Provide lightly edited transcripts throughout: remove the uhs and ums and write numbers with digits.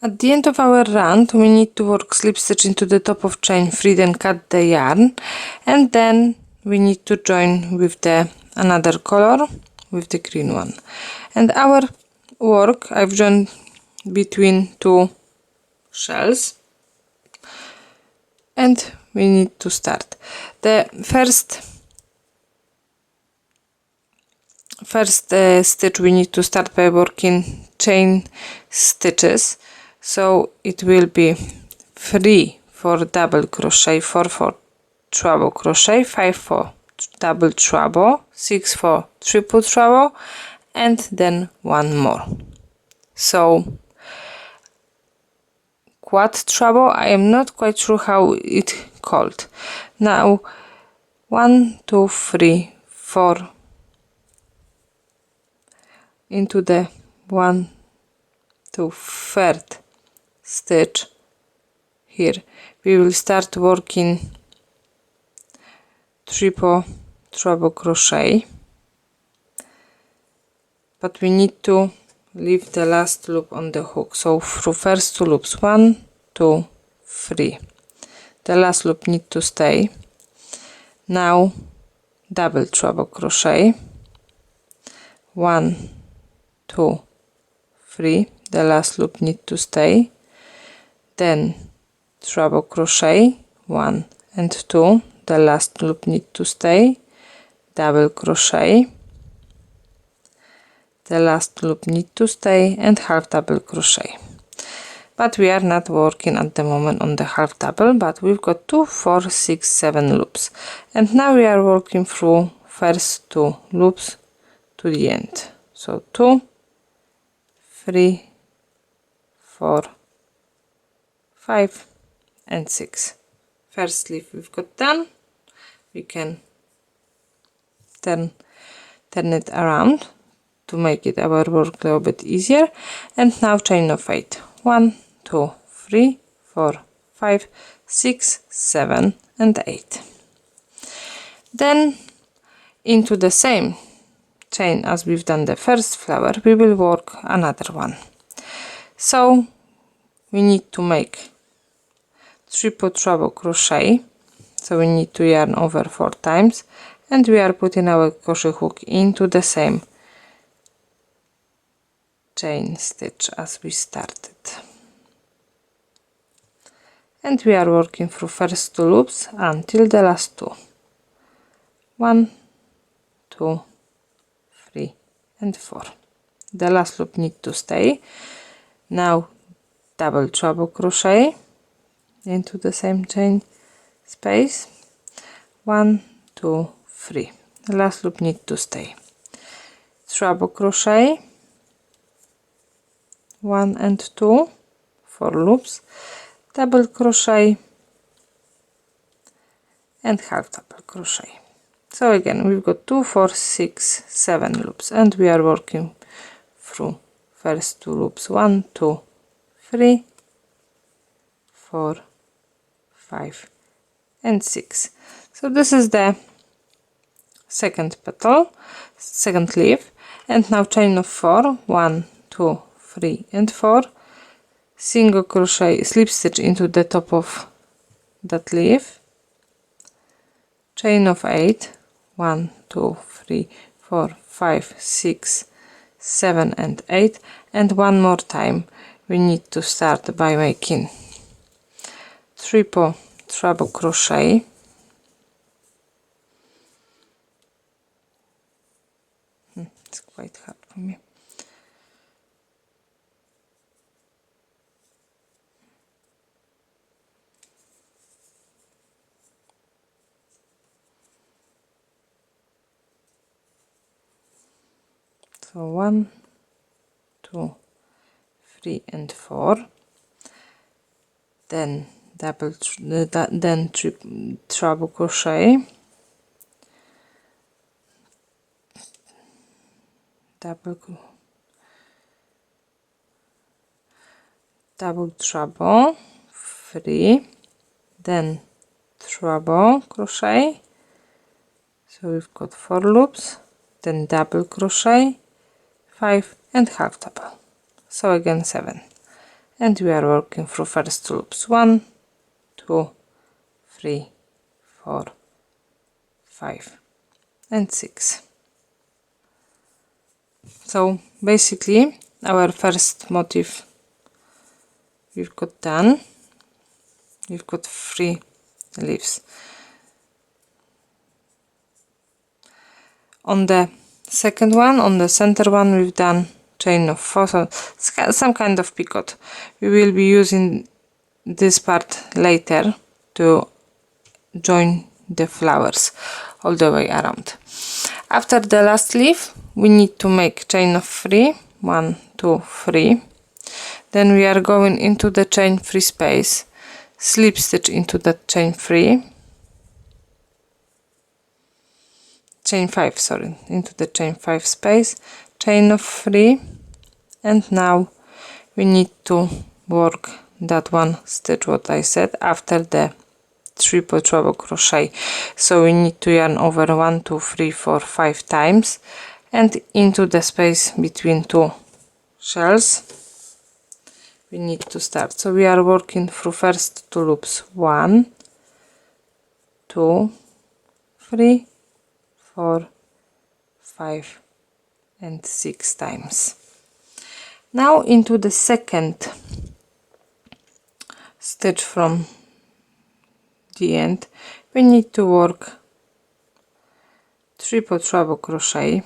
At the end of our round, we need to work slip stitch into the top of chain 3, then cut the yarn, and then we need to join with the another color, with the green one. And our work, I've joined between two shells, and we need to start. The first stitch we need to start by working chain stitches, so it will be 3 for double crochet, 4 for treble crochet, 5 for double treble, 6 for triple treble, and then one more. So quad treble, I am not quite sure how it called. Now 1, 2, 3, 4 into the 1 to 3rd stitch. Here we will start working triple treble crochet, but we need to leave the last loop on the hook. So through first two loops, 1, 2, 3, the last loop need to stay. Now double treble crochet, 1, 2, 3, the last loop need to stay, then treble crochet, 1 and 2, the last loop need to stay, double crochet, the last loop need to stay, and half double crochet. But we are not working at the moment on the half double, but we've got 2, 4, 6, 7 loops, and now we are working through first two loops to the end. So 2, 3, 4, 5 and 6. First sleeve we've got done. We can turn it around to make it our work a little bit easier, and now chain of 8. 1, 2, 3, 4, 5, 6, 7 and 8. Then into the same chain as we've done the first flower, we will work another one. So we need to make triple treble crochet, so we need to yarn over 4 times, and we are putting our crochet hook into the same chain stitch as we started, and we are working through first two loops until the last two. 1, 2, 3 and 4. The last loop need to stay. Now double treble crochet into the same chain space, 1, 2, 3. The last loop need to stay. Treble crochet, 1 and 2, 4 loops, double crochet and half double crochet. So again we've got 2, 4, 6, 7 loops, and we are working through first two loops, 1, 2, 3, 4, 5 and 6. So this is the second petal, second leaf, and now chain of 4, 1, 2, 3 and 4, single crochet, slip stitch into the top of that leaf, chain of 8, 1, 2, 3, 4, 5, 6, 7 and 8, and one more time we need to start by making triple treble crochet, it's quite hard for me, so 1, 2, 3 and 4, then treble crochet, double treble, 3, then treble crochet, so we've got 4 loops, then double crochet, 5 and half double, so again 7, and we are working through first 2 loops. 1, 2, 3, 4, 5 and 6. So basically our first motif we've got done. We've got 3 leaves. On the second one, on the center one, we've done chain of 4, so some kind of picot. We will be using this part later to join the flowers all the way around. After the last leaf, we need to make chain of 3, 1, 2, 3. Then we are going into the chain 3 space, slip stitch into that chain 3, chain 5, sorry, into the chain 5 space, chain of 3, and now we need to work that one stitch what I said after the triple treble crochet. So we need to yarn over 1, 2, 3, 4, 5 times and into the space between 2 shells we need to start. So we are working through first 2 loops, 1, 2, 3, 4, 5 and 6 times. Now into the second stitch from the end we need to work triple treble crochet,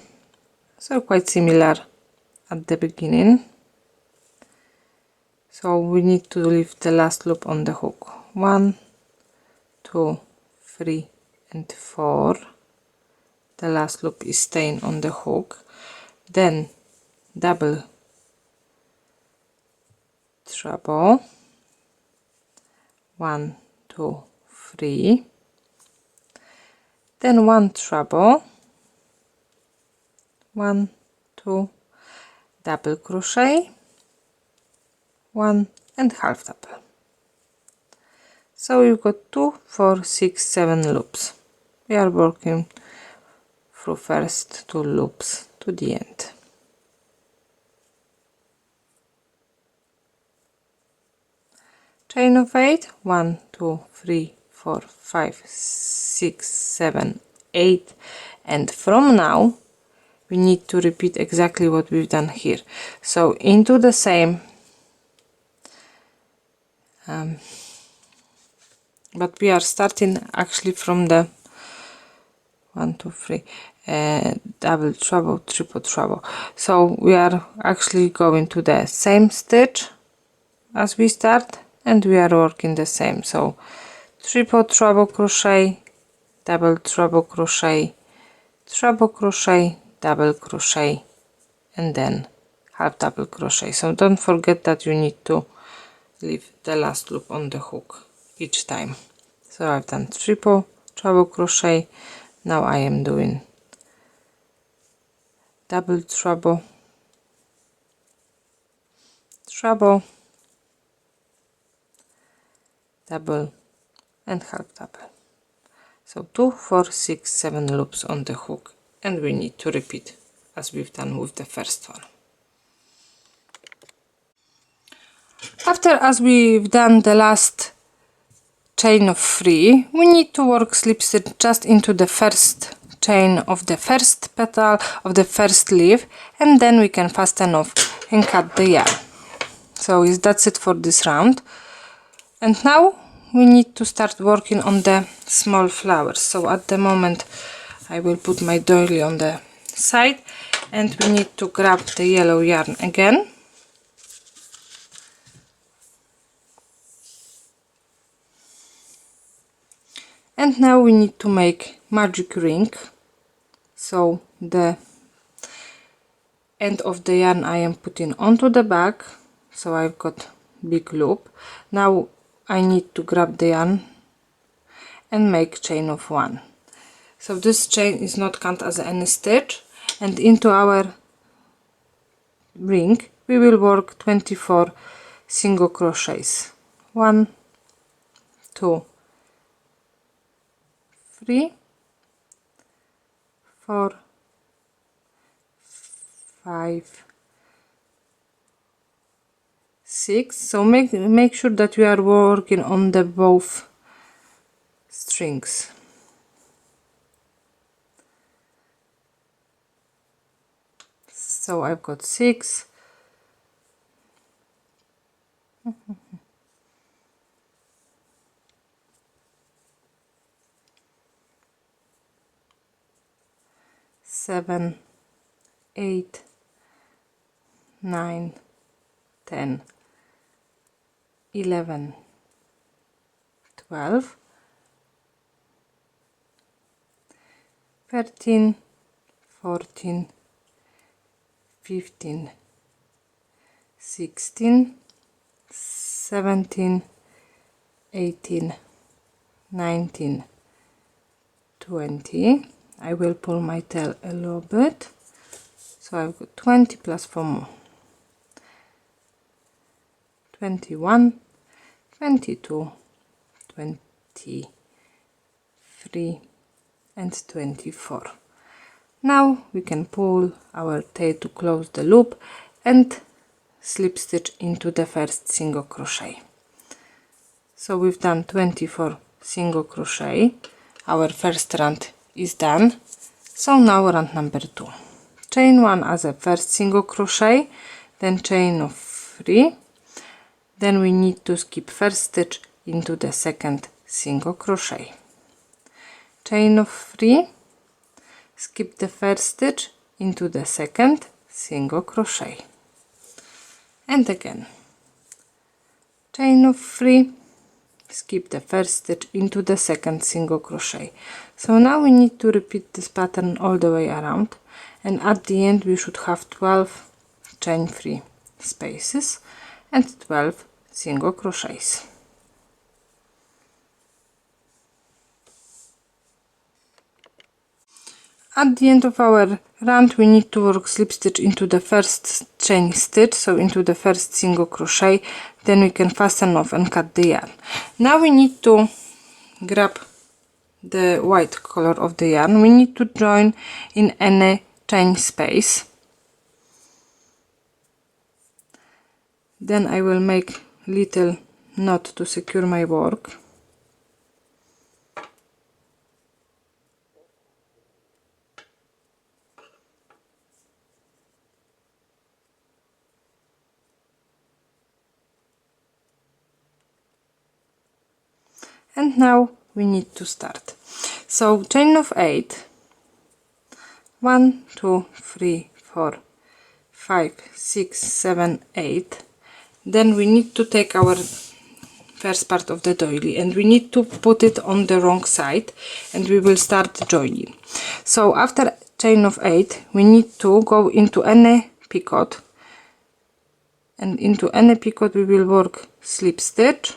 so quite similar at the beginning. So we need to leave the last loop on the hook, 1, 2, 3 and 4. The last loop is staying on the hook, then double treble, 1, 2, 3, then 1 treble, 1, 2, double crochet, 1 and half double. So we've got 2, 4, 6, 7 loops. We are working through first 2 loops to the end. Chain of 8, 1, 2, 3, 4, 5, 6, 7, 8, and from now we need to repeat exactly what we've done here. So into the same but we are starting actually from the 1, 2, 3 double treble, triple treble. So we are actually going to the same stitch as we start and we are working the same. So triple treble crochet, double treble crochet, treble crochet, double crochet, and then half double crochet. So don't forget that you need to leave the last loop on the hook each time. So I've done triple treble crochet. Now I am doing double treble, treble, double and half double. So 2, 4, 6, 7 loops on the hook, and we need to repeat as we've done with the first one. After as we've done the last chain of 3, we need to work slip stitch just into the first chain of the first petal of the first leaf, and then we can fasten off and cut the yarn. So that's it for this round. And now we need to start working on the small flowers. So at the moment I will put my doily on the side and we need to grab the yellow yarn again. And now we need to make magic ring. So the end of the yarn I am putting onto the back, so I've got big loop. Now I need to grab the yarn and make chain of 1. So this chain is not count as any stitch, and into our ring we will work 24 single crochets. 1, 2, 3, 4, 5, 6. So make sure that you are working on the both strings. So I've got 6, seven, 8, 9, 10, 11, 12, 13, 14, 15, 16, 17, 18, 19, 20. I will pull my tail a little bit, so I've got 20 plus 4 more, 21, 22, 23 and 24. Now we can pull our tail to close the loop and slip stitch into the first single crochet. So we've done 24 single crochet. Our first round is done. So now round number 2. Chain 1 as a first single crochet, then chain of 3. Then we need to skip first stitch into the second single crochet. Chain of 3, skip the first stitch into the second single crochet. And again. Chain of 3, skip the first stitch into the second single crochet. So now we need to repeat this pattern all the way around, and at the end we should have 12 chain free spaces and 12 single crochets. At the end of our round we need to work slip stitch into the first chain stitch, so into the first single crochet, then we can fasten off and cut the yarn. Now we need to grab the white color of the yarn. We need to join in any chain space. Then I will make little knot to secure my work. And now we need to start. So chain of 8, 1, 2, 3, 4, 5, 6, 7, 8. Then we need to take our first part of the doily and we need to put it on the wrong side, and we will start joining. So after chain of 8 we need to go into any picot, and into any picot we will work slip stitch,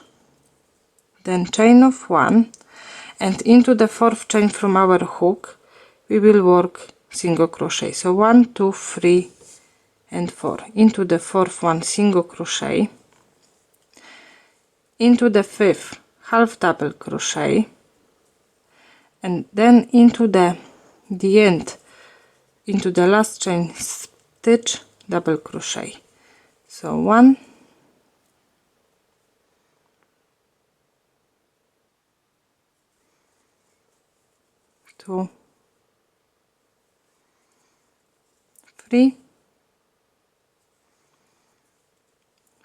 then chain of 1, and into the fourth chain from our hook we will work single crochet. So 1, 2, 3 and 4. Into the fourth one single crochet, into the fifth half double crochet, and then into the end, into the last chain stitch double crochet. So 1, 2, 3,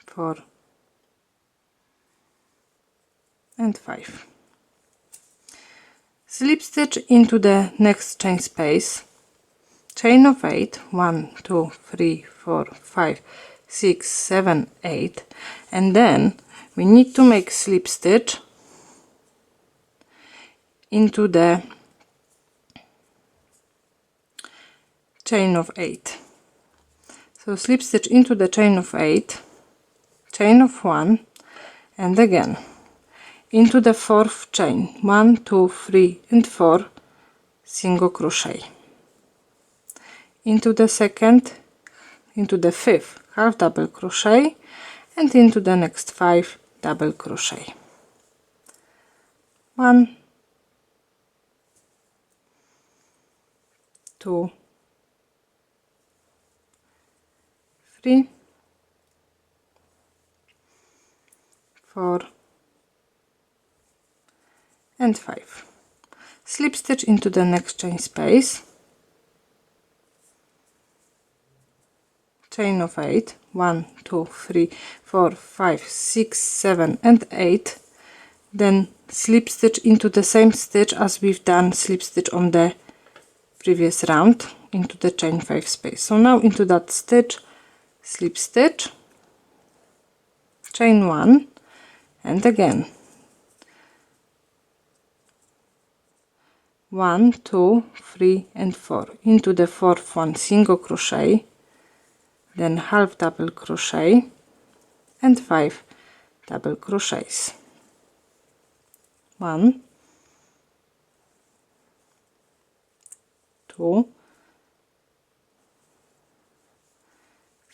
4 and 5. Slip stitch into the next chain space, chain of 8, 1, 2, 3, 4, 5, 6, 7, 8, and then we need to make slip stitch into the chain of 8. So slip stitch into the chain of 8, chain of 1, and again into the fourth chain, 1, 2, 3 and 4 single crochet, into the second, into the fifth half double crochet, and into the next 5 double crochet. 1, 2, 3, 4 and 5. Slip stitch into the next chain space, chain of 8, 1 2 3 4 5 6 7 and 8, then slip stitch into the same stitch as we've done slip stitch on the previous round, into the chain 5 space. So now into that stitch, slip stitch, chain 1, and again 1 2 3 and 4, into the fourth one single crochet, then half double crochet and 5 double crochets. 1 2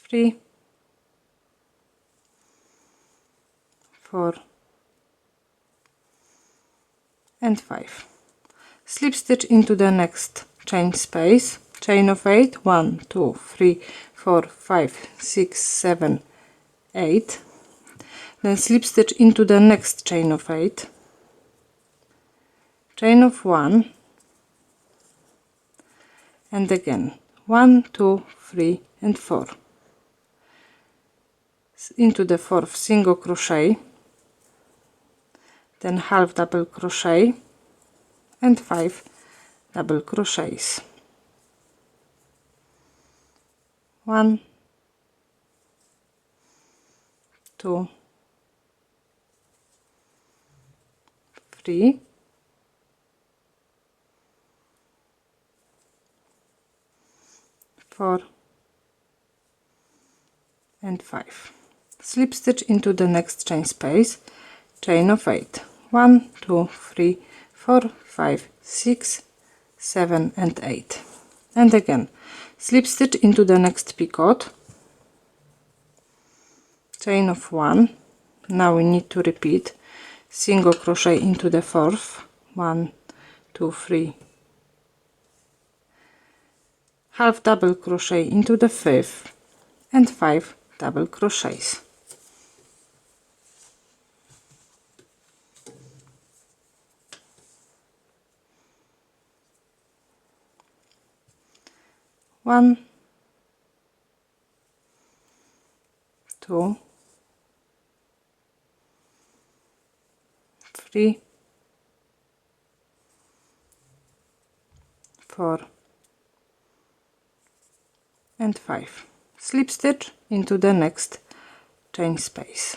3 4 and 5. Slip stitch into the next chain space, chain of 8, 1 2 3 4 5 6 7 8, then slip stitch into the next chain of 8, chain of 1, and again 1 2 3 and 4, into the fourth single crochet, then half double crochet and 5 double crochets. 1 2 3 4 and 5. Slip stitch into the next chain space, chain of 8, 1 2 3 4 5 6 7 and 8, and again slip stitch into the next picot, chain of 1. Now we need to repeat single crochet into the fourth, 1 2 3, half double crochet into the fifth, and 5 double crochets. 1 2 3 4 and 5. Slip stitch into the next chain space.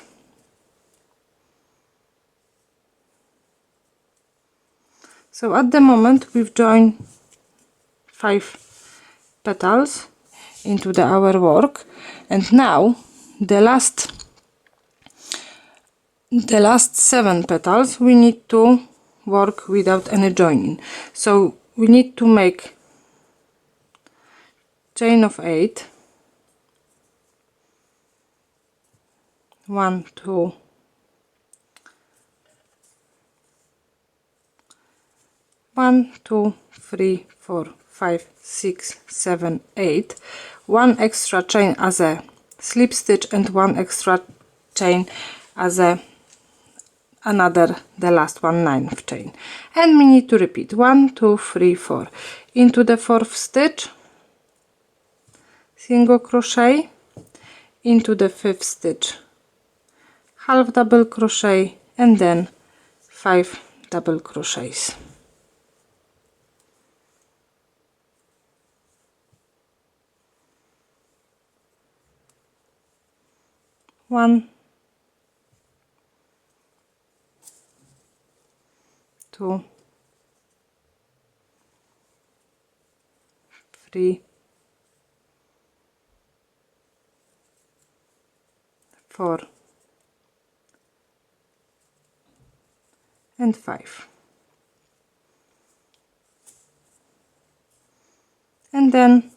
So at the moment we've joined 5 petals into our work, and now the last 7 petals we need to work without any joining. So we need to make chain of 8, 1 2 1 2 3 4 5 6 7 8, 1 extra chain as a slip stitch and 1 extra chain as the last one, 9th chain, and we need to repeat 1 2 3 4, into the 4th stitch single crochet, into the 5th stitch half double crochet, and then 5 double crochets. 1 2 3 4 and 5, and then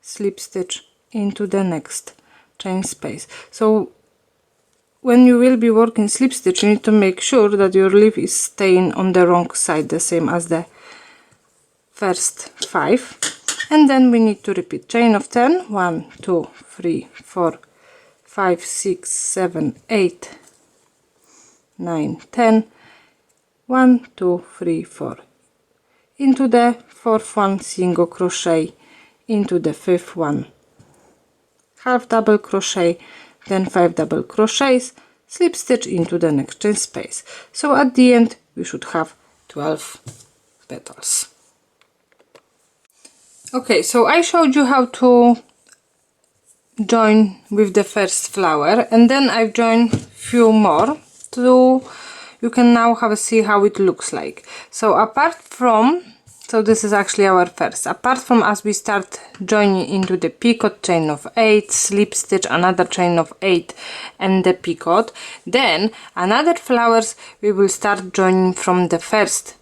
slip stitch into the next chain space. So when you will be working slip stitch, you need to make sure that your leaf is staying on the wrong side, the same as the first 5, and then we need to repeat chain of 10, 1 2 3 4 5 6 7 8, 9, 10, 1, 2, 3, 4. Into the fourth one, single crochet, into the fifth one, half double crochet, then 5 double crochets, slip stitch into the next chain space. So at the end we should have 12 petals. Okay, so I showed you how to join with the first flower, and then I've joined few more to you can now have a see how it looks like. So apart from, so this is actually our first, apart from as we start joining into the picot, chain of 8, slip stitch, another chain of 8 and the picot, then another flowers we will start joining from the first,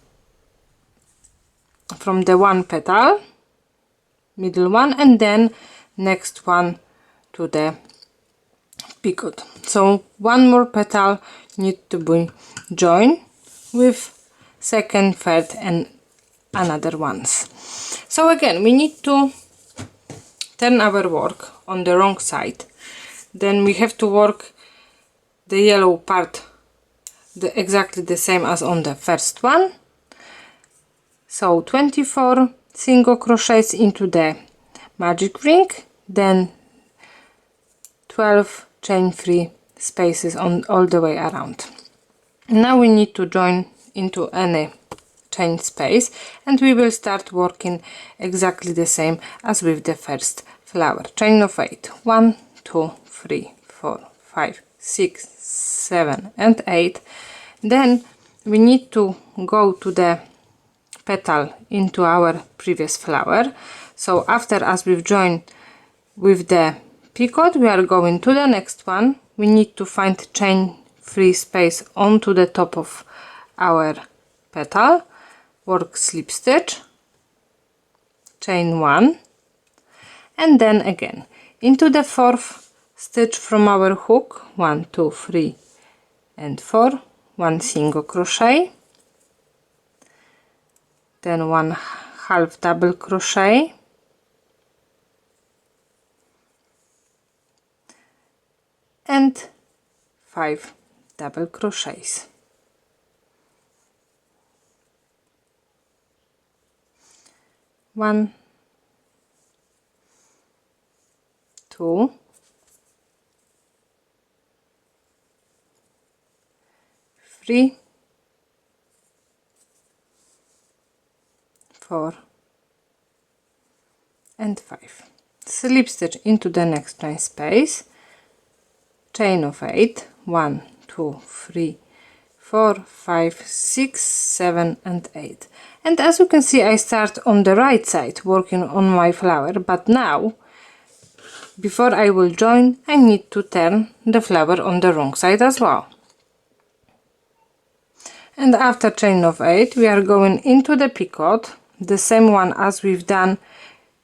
from the one petal, middle one, and then next one to the picot. So one more petal need to be joined with second, third and another ones. So again we need to turn our work on the wrong side, then we have to work the yellow part exactly the same as on the first one. So 24 single crochets into the magic ring, then 12 chain free spaces on all the way around. Now we need to join into any chain space, and we will start working exactly the same as with the first flower. Chain of 8, 1, 2, 3, 4, 5, 6, 7 and 8. Then we need to go to the petal into our previous flower. So after as we've joined with the picot, we are going to the next one. We need to find chain free space onto the top of our petal, work slip stitch, chain 1, and then again into the fourth stitch from our hook, 1, 2, 3 and 4, 1 single crochet, then 1 half double crochet, and 5 double crochets. 1, 2, 3, 4 and 5. Slip stitch into the next chain space, chain of 8, 1, 2, 3, 4, 5, 6, 7 and 8. And as you can see, I start on the right side working on my flower, but now before I will join I need to turn the flower on the wrong side as well. And after chain of 8 we are going into the picot, the same one as we've done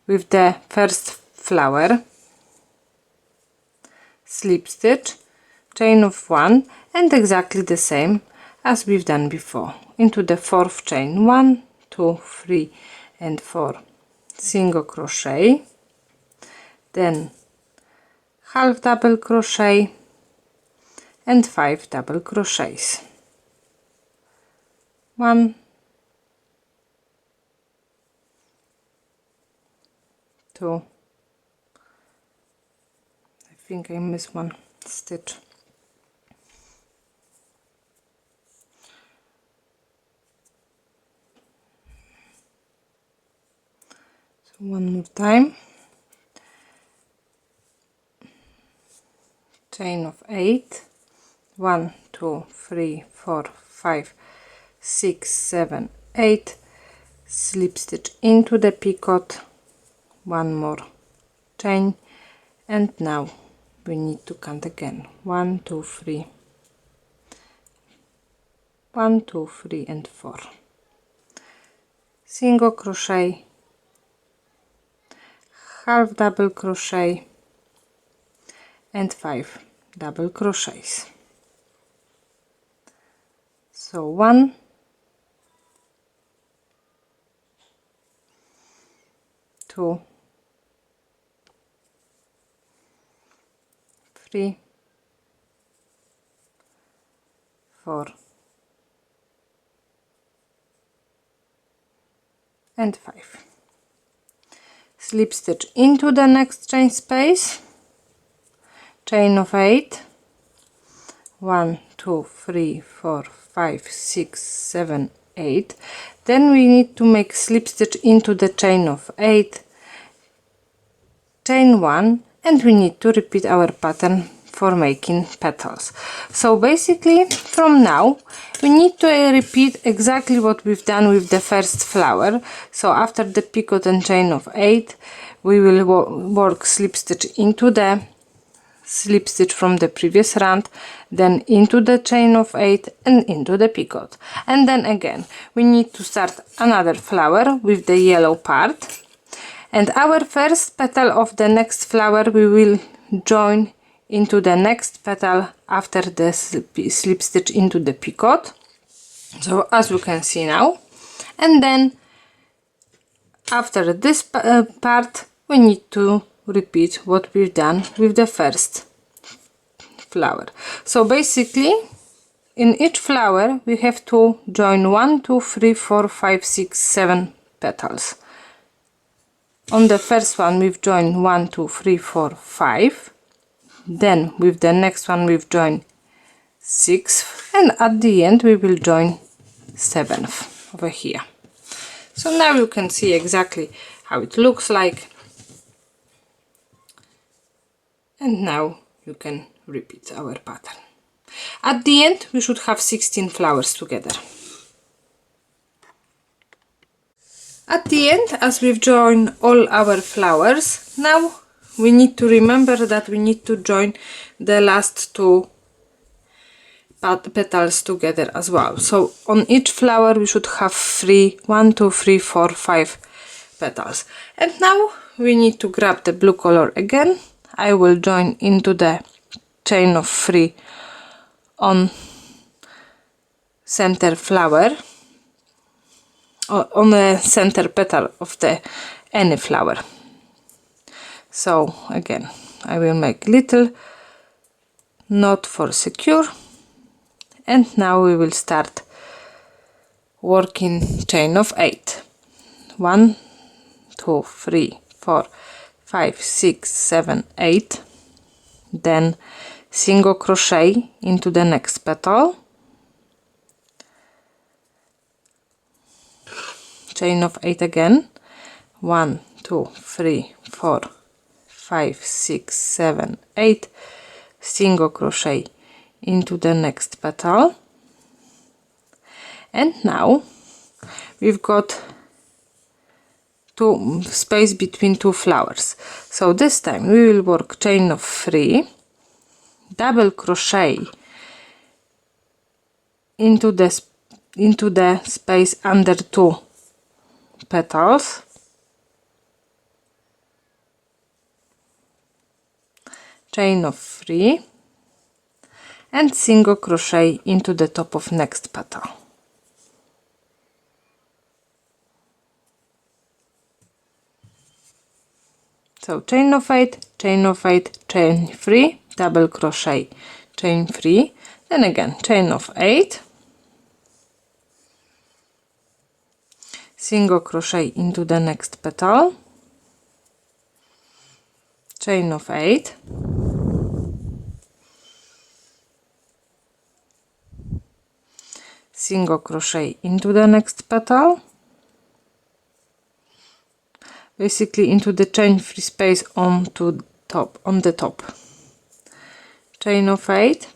with the first flower, slip stitch, chain of 1, and exactly the same as we've done before, into the fourth chain, 1, 2, 3 and 4 single crochet, then half double crochet and 5 double crochets, 1, 2, I think I missed one stitch, so one more time, chain of 8, 1, 2, 3, 4, 5, 6, 7, 8, slip stitch into the picot, one more chain, and now we need to count again, 1, 2, 3, 1, 2, 3 and 4, single crochet, half double crochet and 5 double crochets. So 1, 2, 3, 4 and 5. Slip stitch into the next chain space, chain of 8, 1 2 3 4 5 6 7 8. Then we need to make slip stitch into the chain of 8, chain 1, and we need to repeat our pattern for making petals. So basically from now we need to repeat exactly what we've done with the first flower. So after the picot and chain of 8 we will work slip stitch into the slip stitch from the previous round, then into the chain of 8 and into the picot, and then again we need to start another flower with the yellow part, and our first petal of the next flower we will join into the next petal after the slip stitch into the picot, so as you can see now, and then after this part we need to repeat what we've done with the first flower. So basically in each flower we have to join 1 2 3 4 5 6 7 petals. On the first one we've joined 1 2 3 4 5, then with the next one we've joined 6, and at the end we will join 7th over here. So now you can see exactly how it looks like, and now you can repeat our pattern. At the end we should have 16 flowers together. At the end, as we've joined all our flowers, now we need to remember that we need to join the last 2 petals together as well. So on each flower we should have 1 2 3 4 5 petals. And now we need to grab the blue color again. I will join into the chain of 3 on center flower, on the center petal of the any flower. So again I will make little knot for secure, and now we will start working chain of 8. 1 2 3 4 5 6 7 8, then single crochet into the next petal, chain of 8 again, 1 2 3 4 5 6 7 8, single crochet into the next petal, and now we've got space between 2 flowers. So this time we will work chain of 3, double crochet into the space under 2 petals, chain of 3, and single crochet into the top of next petal. So chain of 8, chain of 8, chain 3, double crochet, chain 3, then again chain of 8, single crochet into the next petal, chain of 8, single crochet into the next petal, basically into the chain free space on the top, chain of 8,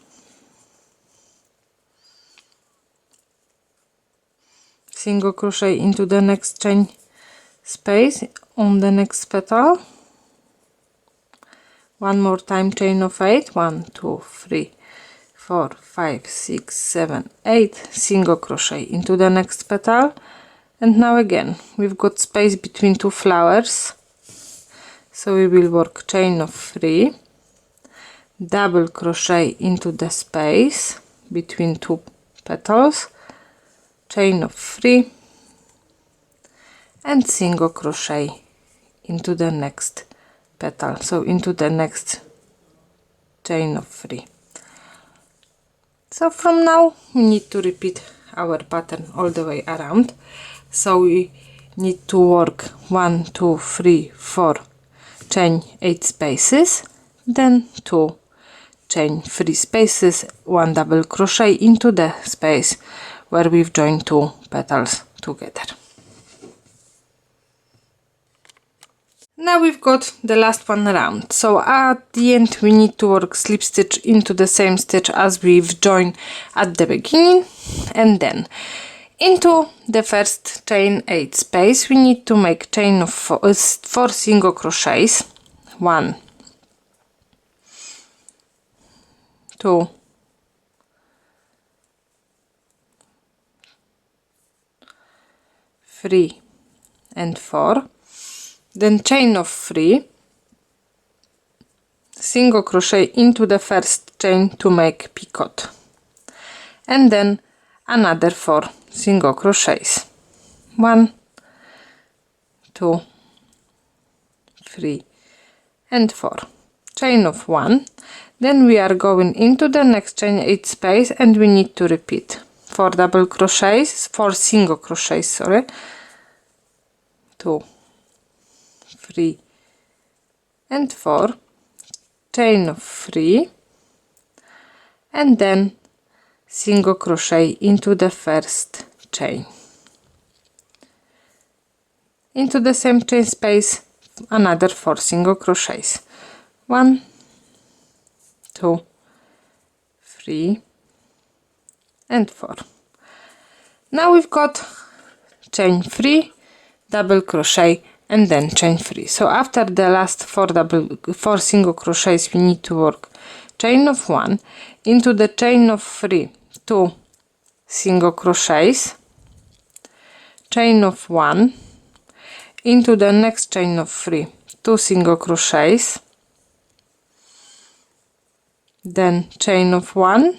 single crochet into the next chain space on the next petal, one more time chain of 8, 1 2 3 4 5 6 7 8, single crochet into the next petal, and now again we've got space between 2 flowers, so we will work chain of 3, double crochet into the space between 2 petals, chain of 3, and single crochet into the next petal, so into the next chain of 3, So from now we need to repeat our pattern all the way around. So we need to work 1, 2, 3, 4, chain 8 spaces, then 2, chain 3 spaces, 1 double crochet into the space where we've joined 2 petals together. Now we've got the last one round, so at the end we need to work slip stitch into the same stitch as we've joined at the beginning, and then into the first chain 8 space we need to make chain of 4 single crochets. 1, 2, 3 and 4, then chain of 3, single crochet into the first chain to make picot, and then another 4 single crochets. 1, 2, 3 and 4, chain of 1. Then we are going into the next chain 8 space and we need to repeat 4 double crochets, 4 single crochets, sorry, 2, 3 and 4, chain of 3, and then single crochet into the first chain. Into the same chain space another 4 single crochets. 1, 2, 3 and 4. Now we've got chain 3, double crochet, and then chain 3. So after the last 4 single crochets we need to work chain of 1 into the chain of 3, 2 single crochets, chain of 1 into the next chain of 3, 2 single crochets, then chain of 1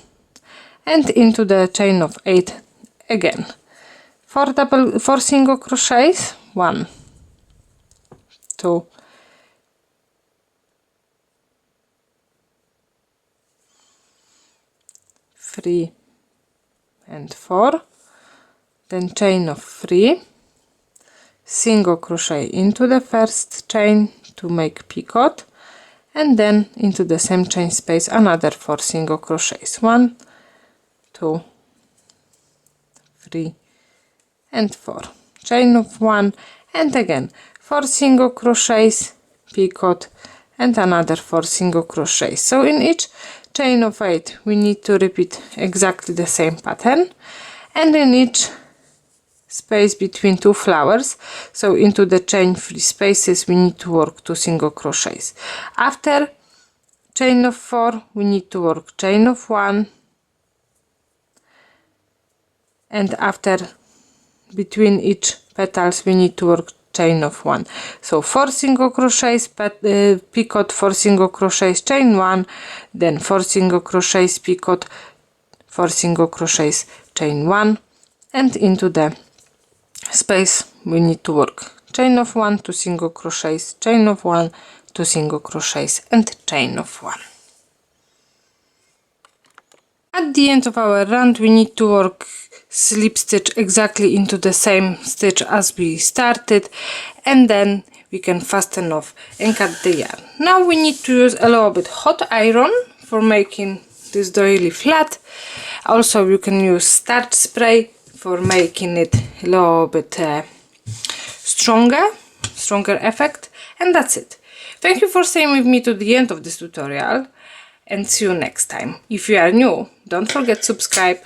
and into the chain of 8 again. 4 single crochets, 1, 2, 3 and 4, then chain of 3, single crochet into the first chain to make picot, and then into the same chain space another 4 single crochets. 1, 2, 3 and 4, chain of 1, and again 4 single crochets, picot, and another 4 single crochets. So in each chain of 8 we need to repeat exactly the same pattern, and in each space between 2 flowers, so into the chain 3 spaces we need to work 2 single crochets. After chain of 4 we need to work chain of 1, and after between each petals we need to work chain of 1. So 4 single crochets, picot, 4 single crochets, chain 1, then 4 single crochets, picot, 4 single crochets, chain 1, and into the space we need to work chain of 1, 2 single crochets, chain of 1, 2 single crochets, and chain of 1. At the end of our round we need to work slip stitch exactly into the same stitch as we started, and then we can fasten off and cut the yarn. Now we need to use a little bit hot iron for making this doily flat. Also you can use starch spray for making it a little bit stronger effect, and that's it. Thank you for staying with me to the end of this tutorial, and see you next time. If you are new, don't forget to subscribe.